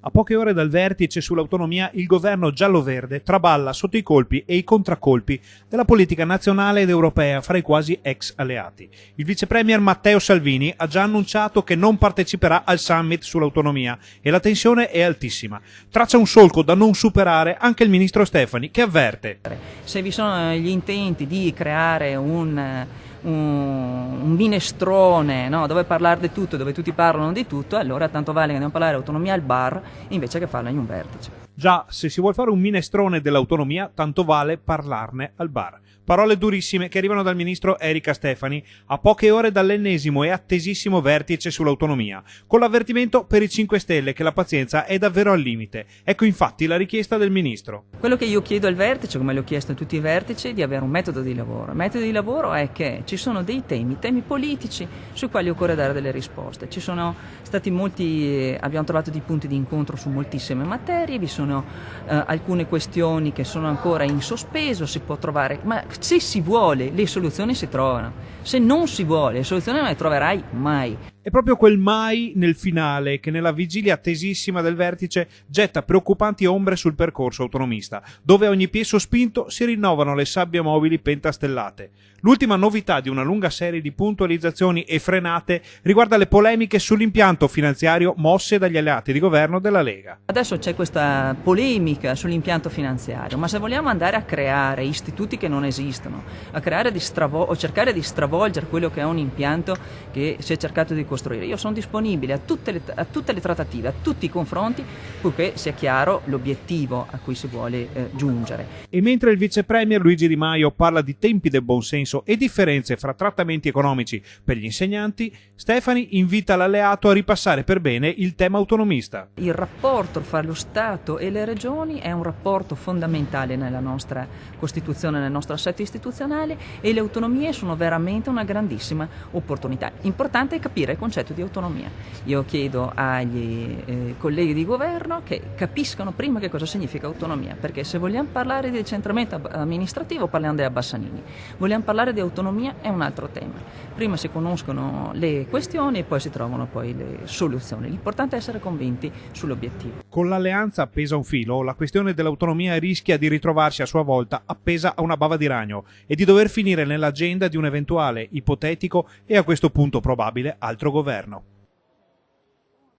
A poche ore dal vertice sull'autonomia, il governo giallo-verde traballa sotto i colpi e i contraccolpi della politica nazionale ed europea fra i quasi ex alleati. Il vice premier Matteo Salvini ha già annunciato che non parteciperà al summit sull'autonomia e la tensione è altissima. Traccia un solco da non superare anche il ministro Stefani, che avverte: se vi sono gli intenti di creare un minestrone, no? Dove parlare di tutto, dove tutti parlano di tutto, allora tanto vale che andiamo a parlare di autonomia al bar invece che farla in un vertice. Già, se si vuol fare un minestrone dell'autonomia, tanto vale parlarne al bar. Parole durissime che arrivano dal ministro Erika Stefani a poche ore dall'ennesimo e attesissimo vertice sull'autonomia, con l'avvertimento per i 5 Stelle che la pazienza è davvero al limite. Ecco infatti la richiesta del ministro. Quello che io chiedo al vertice, come l'ho chiesto a tutti i vertici, è di avere un metodo di lavoro. Il metodo di lavoro è che ci sono dei temi politici sui quali occorre dare delle risposte. Ci sono stati abbiamo trovato dei punti di incontro su moltissime materie, vi sono alcune questioni che sono ancora in sospeso, si può trovare, ma se si vuole le soluzioni si trovano, se non si vuole le soluzioni non le troverai mai. È proprio quel mai nel finale che nella vigilia attesissima del vertice getta preoccupanti ombre sul percorso autonomista, dove a ogni piè sospinto si rinnovano le sabbie mobili pentastellate. L'ultima novità di una lunga serie di puntualizzazioni e frenate riguarda le polemiche sull'impianto finanziario mosse dagli alleati di governo della Lega. Adesso c'è questa polemica sull'impianto finanziario, ma se vogliamo andare a creare istituti che non esistono, a creare o cercare di stravolgere quello che è un impianto che si è cercato di costruire, io sono disponibile a tutte le trattative, a tutti i confronti, purché sia chiaro l'obiettivo a cui si vuole giungere. E mentre il vice premier Luigi Di Maio parla di tempi del buonsenso e differenze fra trattamenti economici per gli insegnanti, Stefani invita l'alleato a ripassare per bene il tema autonomista. Il rapporto fra lo Stato e le regioni è un rapporto fondamentale nella nostra Costituzione, nel nostro assetto istituzionale, e le autonomie sono veramente una grandissima opportunità. Importante è capire il concetto di autonomia. Io chiedo agli colleghi di governo che capiscano prima che cosa significa autonomia, perché se vogliamo parlare di decentramento amministrativo parliamo della Bassanini, vogliamo parlare di autonomia è un altro tema. Prima si conoscono le questioni e poi si trovano poi le soluzioni. L'importante è essere convinti sull'obiettivo. Con l'alleanza appesa a un filo, la questione dell'autonomia rischia di ritrovarsi a sua volta appesa a una bava di ragno e di dover finire nell'agenda di un eventuale, ipotetico e a questo punto probabile altro governo.